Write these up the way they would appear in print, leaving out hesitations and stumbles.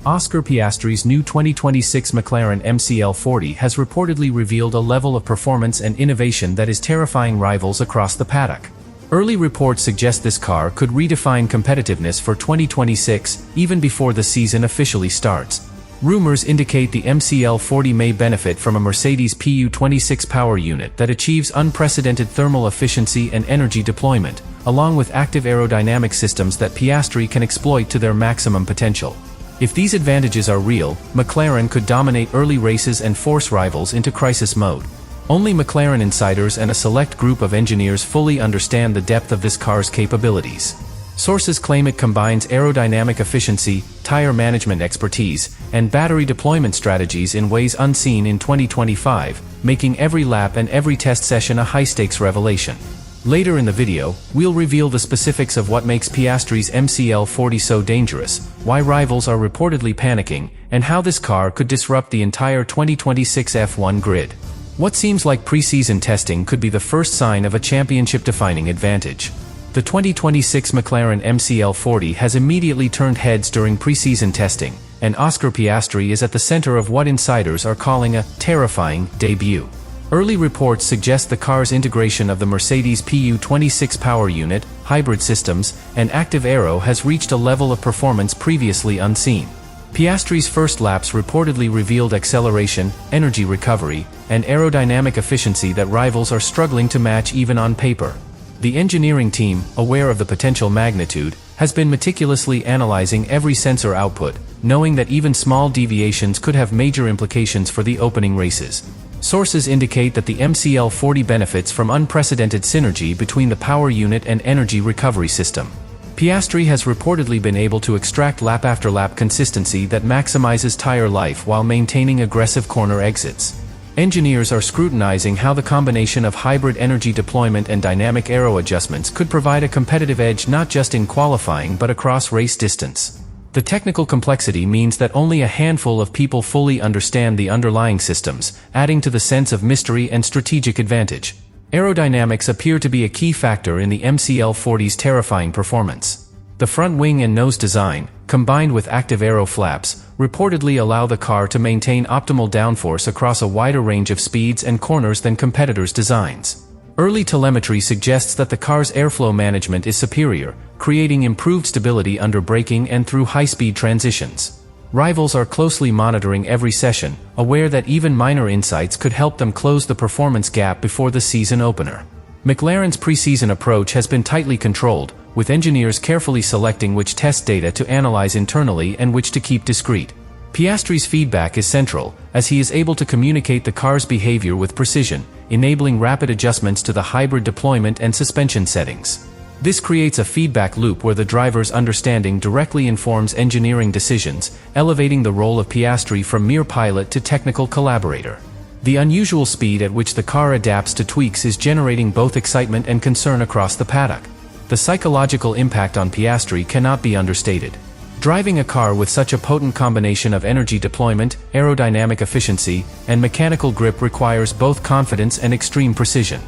Oscar Piastri's new 2026 McLaren MCL40 has reportedly revealed a level of performance and innovation that is terrifying rivals across the paddock. Early reports suggest this car could redefine competitiveness for 2026, even before the season officially starts. Rumors indicate the MCL40 may benefit from a Mercedes PU26 power unit that achieves unprecedented thermal efficiency and energy deployment, along with active aerodynamic systems that Piastri can exploit to their maximum potential. If these advantages are real, McLaren could dominate early races and force rivals into crisis mode. Only McLaren insiders and a select group of engineers fully understand the depth of this car's capabilities. Sources claim it combines aerodynamic efficiency, tire management expertise, and battery deployment strategies in ways unseen in 2025, making every lap and every test session a high-stakes revelation. Later in the video, we'll reveal the specifics of what makes Piastri's MCL40 so dangerous, why rivals are reportedly panicking, and how this car could disrupt the entire 2026 F1 grid. What seems like pre-season testing could be the first sign of a championship-defining advantage. The 2026 McLaren MCL40 has immediately turned heads during pre-season testing, and Oscar Piastri is at the center of what insiders are calling a terrifying debut. Early reports suggest the car's integration of the Mercedes PU26 power unit, hybrid systems, and active aero has reached a level of performance previously unseen. Piastri's first laps reportedly revealed acceleration, energy recovery, and aerodynamic efficiency that rivals are struggling to match even on paper. The engineering team, aware of the potential magnitude, has been meticulously analyzing every sensor output, knowing that even small deviations could have major implications for the opening races. Sources indicate that the MCL40 benefits from unprecedented synergy between the power unit and energy recovery system. Piastri has reportedly been able to extract lap-after-lap consistency that maximizes tire life while maintaining aggressive corner exits. Engineers are scrutinizing how the combination of hybrid energy deployment and dynamic aero adjustments could provide a competitive edge not just in qualifying but across race distance. The technical complexity means that only a handful of people fully understand the underlying systems, adding to the sense of mystery and strategic advantage. Aerodynamics appear to be a key factor in the MCL40's terrifying performance. The front wing and nose design, combined with active aero flaps, reportedly allow the car to maintain optimal downforce across a wider range of speeds and corners than competitors' designs. Early telemetry suggests that the car's airflow management is superior, creating improved stability under braking and through high-speed transitions. Rivals are closely monitoring every session, aware that even minor insights could help them close the performance gap before the season opener. McLaren's pre-season approach has been tightly controlled, with engineers carefully selecting which test data to analyze internally and which to keep discreet. Piastri's feedback is central, as he is able to communicate the car's behavior with precision, enabling rapid adjustments to the hybrid deployment and suspension settings. This creates a feedback loop where the driver's understanding directly informs engineering decisions, elevating the role of Piastri from mere pilot to technical collaborator. The unusual speed at which the car adapts to tweaks is generating both excitement and concern across the paddock. The psychological impact on Piastri cannot be understated. Driving a car with such a potent combination of energy deployment, aerodynamic efficiency, and mechanical grip requires both confidence and extreme precision.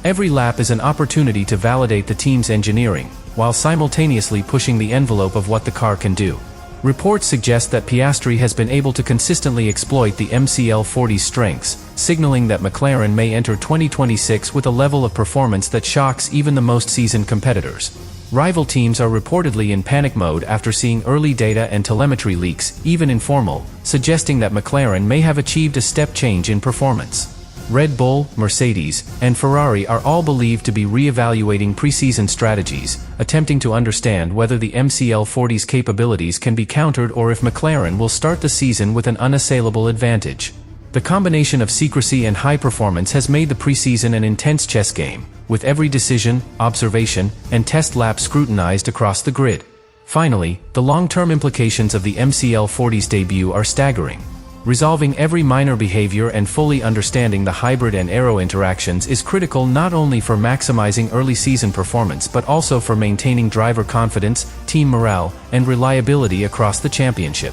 Every lap is an opportunity to validate the team's engineering, while simultaneously pushing the envelope of what the car can do. Reports suggest that Piastri has been able to consistently exploit the MCL40's strengths, signaling that McLaren may enter 2026 with a level of performance that shocks even the most seasoned competitors. Rival teams are reportedly in panic mode after seeing early data and telemetry leaks, even informal, suggesting that McLaren may have achieved a step change in performance. Red Bull, Mercedes, and Ferrari are all believed to be re-evaluating pre-season strategies, attempting to understand whether the MCL40's capabilities can be countered or if McLaren will start the season with an unassailable advantage. The combination of secrecy and high performance has made the pre-season an intense chess game, with every decision, observation, and test lap scrutinized across the grid. Finally, the long-term implications of the MCL40's debut are staggering. Resolving every minor behavior and fully understanding the hybrid and aero interactions is critical not only for maximizing early season performance but also for maintaining driver confidence, team morale, and reliability across the championship.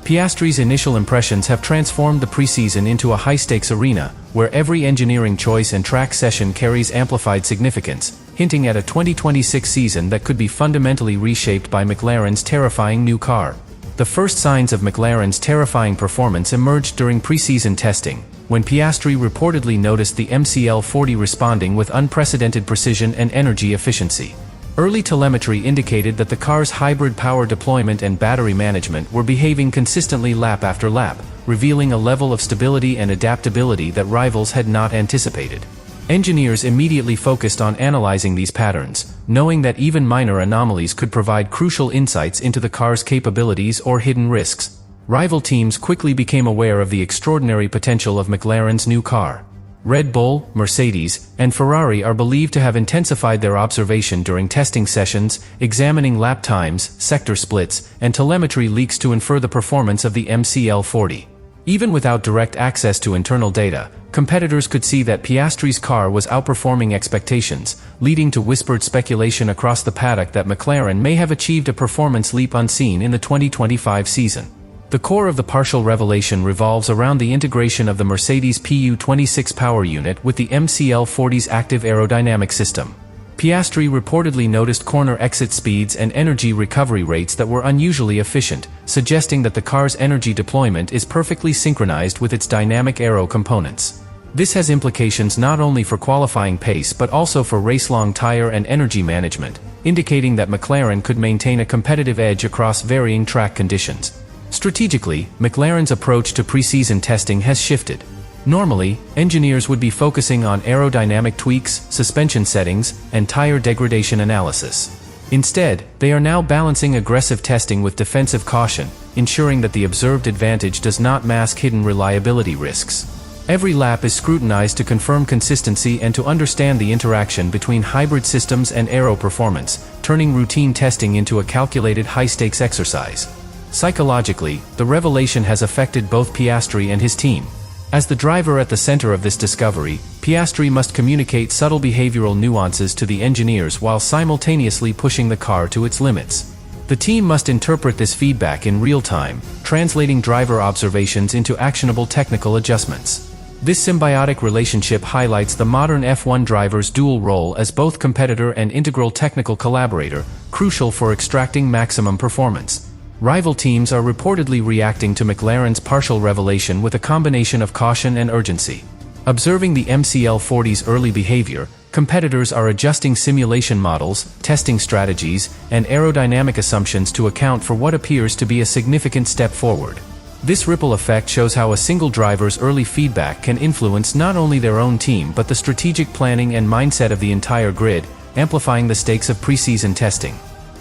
Piastri's initial impressions have transformed the preseason into a high-stakes arena, where every engineering choice and track session carries amplified significance, hinting at a 2026 season that could be fundamentally reshaped by McLaren's terrifying new car. The first signs of McLaren's terrifying performance emerged during preseason testing, when Piastri reportedly noticed the MCL40 responding with unprecedented precision and energy efficiency. Early telemetry indicated that the car's hybrid power deployment and battery management were behaving consistently lap after lap, revealing a level of stability and adaptability that rivals had not anticipated. Engineers immediately focused on analyzing these patterns, knowing that even minor anomalies could provide crucial insights into the car's capabilities or hidden risks. Rival teams quickly became aware of the extraordinary potential of McLaren's new car. Red Bull, Mercedes, and Ferrari are believed to have intensified their observation during testing sessions, examining lap times, sector splits, and telemetry leaks to infer the performance of the MCL40. Even without direct access to internal data, competitors could see that Piastri's car was outperforming expectations, leading to whispered speculation across the paddock that McLaren may have achieved a performance leap unseen in the 2025 season. The core of the partial revelation revolves around the integration of the Mercedes PU26 power unit with the MCL40's active aerodynamic system. Piastri reportedly noticed corner exit speeds and energy recovery rates that were unusually efficient, suggesting that the car's energy deployment is perfectly synchronized with its dynamic aero components. This has implications not only for qualifying pace but also for race-long tire and energy management, indicating that McLaren could maintain a competitive edge across varying track conditions. Strategically, McLaren's approach to preseason testing has shifted. Normally, engineers would be focusing on aerodynamic tweaks, suspension settings, and tire degradation analysis. Instead, they are now balancing aggressive testing with defensive caution, ensuring that the observed advantage does not mask hidden reliability risks. Every lap is scrutinized to confirm consistency and to understand the interaction between hybrid systems and aero performance, turning routine testing into a calculated high-stakes exercise. Psychologically, the revelation has affected both Piastri and his team. As the driver at the center of this discovery, Piastri must communicate subtle behavioral nuances to the engineers while simultaneously pushing the car to its limits. The team must interpret this feedback in real time, translating driver observations into actionable technical adjustments. This symbiotic relationship highlights the modern F1 driver's dual role as both competitor and integral technical collaborator, crucial for extracting maximum performance. Rival teams are reportedly reacting to McLaren's partial revelation with a combination of caution and urgency. Observing the MCL40's early behavior, competitors are adjusting simulation models, testing strategies, and aerodynamic assumptions to account for what appears to be a significant step forward. This ripple effect shows how a single driver's early feedback can influence not only their own team but the strategic planning and mindset of the entire grid, amplifying the stakes of preseason testing.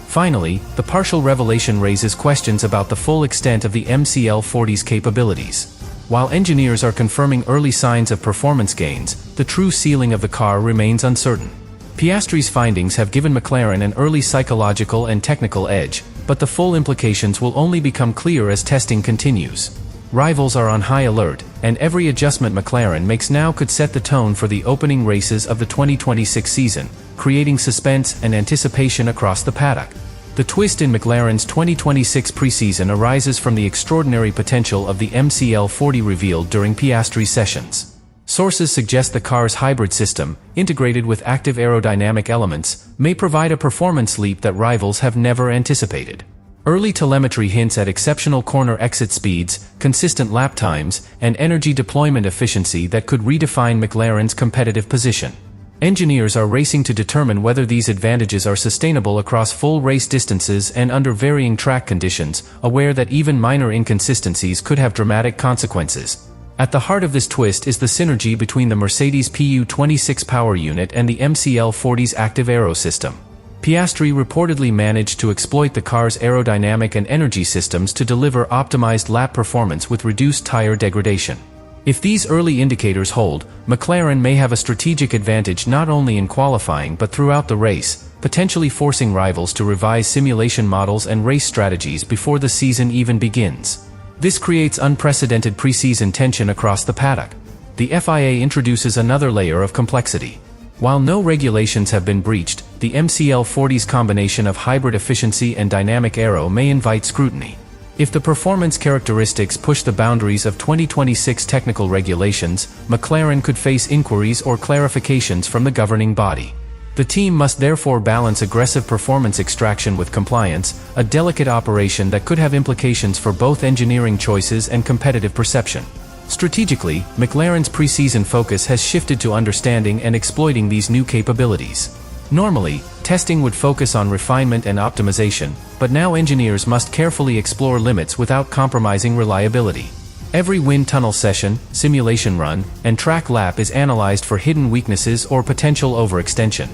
Finally, the partial revelation raises questions about the full extent of the MCL40's capabilities. While engineers are confirming early signs of performance gains, the true ceiling of the car remains uncertain. Piastri's findings have given McLaren an early psychological and technical edge, but the full implications will only become clear as testing continues. Rivals are on high alert, and every adjustment McLaren makes now could set the tone for the opening races of the 2026 season, creating suspense and anticipation across the paddock. The twist in McLaren's 2026 preseason arises from the extraordinary potential of the MCL40 revealed during Piastri's sessions. Sources suggest the car's hybrid system, integrated with active aerodynamic elements, may provide a performance leap that rivals have never anticipated. Early telemetry hints at exceptional corner exit speeds, consistent lap times, and energy deployment efficiency that could redefine McLaren's competitive position. Engineers are racing to determine whether these advantages are sustainable across full race distances and under varying track conditions, aware that even minor inconsistencies could have dramatic consequences. At the heart of this twist is the synergy between the Mercedes PU26 power unit and the MCL40's active aero system. Piastri reportedly managed to exploit the car's aerodynamic and energy systems to deliver optimized lap performance with reduced tire degradation. If these early indicators hold, McLaren may have a strategic advantage not only in qualifying but throughout the race, potentially forcing rivals to revise simulation models and race strategies before the season even begins. This creates unprecedented preseason tension across the paddock. The FIA introduces another layer of complexity. While no regulations have been breached, the MCL40's combination of hybrid efficiency and dynamic aero may invite scrutiny. If the performance characteristics push the boundaries of 2026 technical regulations, McLaren could face inquiries or clarifications from the governing body. The team must therefore balance aggressive performance extraction with compliance, a delicate operation that could have implications for both engineering choices and competitive perception. Strategically, McLaren's preseason focus has shifted to understanding and exploiting these new capabilities. Normally, testing would focus on refinement and optimization, but now engineers must carefully explore limits without compromising reliability. Every wind tunnel session, simulation run, and track lap is analyzed for hidden weaknesses or potential overextension.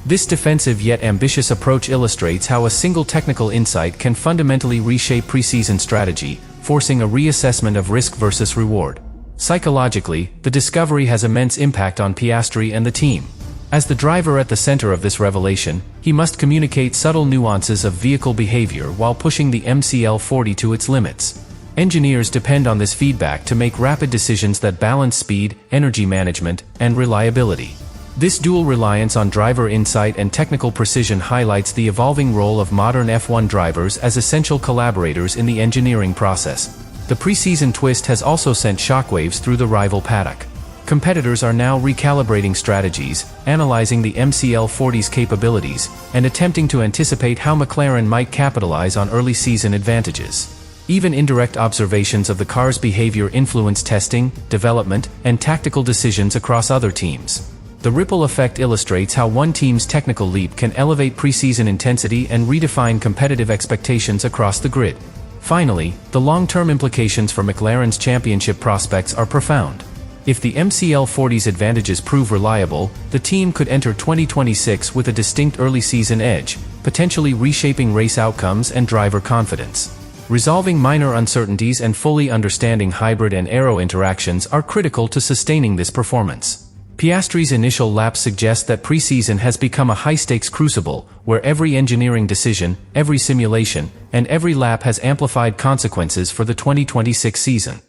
This defensive yet ambitious approach illustrates how a single technical insight can fundamentally reshape preseason strategy, forcing a reassessment of risk versus reward. Psychologically, the discovery has immense impact on Piastri and the team. As the driver at the center of this revelation, he must communicate subtle nuances of vehicle behavior while pushing the MCL40 to its limits. Engineers depend on this feedback to make rapid decisions that balance speed, energy management, and reliability. This dual reliance on driver insight and technical precision highlights the evolving role of modern F1 drivers as essential collaborators in the engineering process. The preseason twist has also sent shockwaves through the rival paddock. Competitors are now recalibrating strategies, analyzing the MCL40's capabilities, and attempting to anticipate how McLaren might capitalize on early season advantages. Even indirect observations of the car's behavior influence testing, development, and tactical decisions across other teams. The ripple effect illustrates how one team's technical leap can elevate preseason intensity and redefine competitive expectations across the grid. Finally, the long-term implications for McLaren's championship prospects are profound. If the MCL40's advantages prove reliable, the team could enter 2026 with a distinct early season edge, potentially reshaping race outcomes and driver confidence. Resolving minor uncertainties and fully understanding hybrid and aero interactions are critical to sustaining this performance. Piastri's initial laps suggest that preseason has become a high-stakes crucible, where every engineering decision, every simulation, and every lap has amplified consequences for the 2026 season.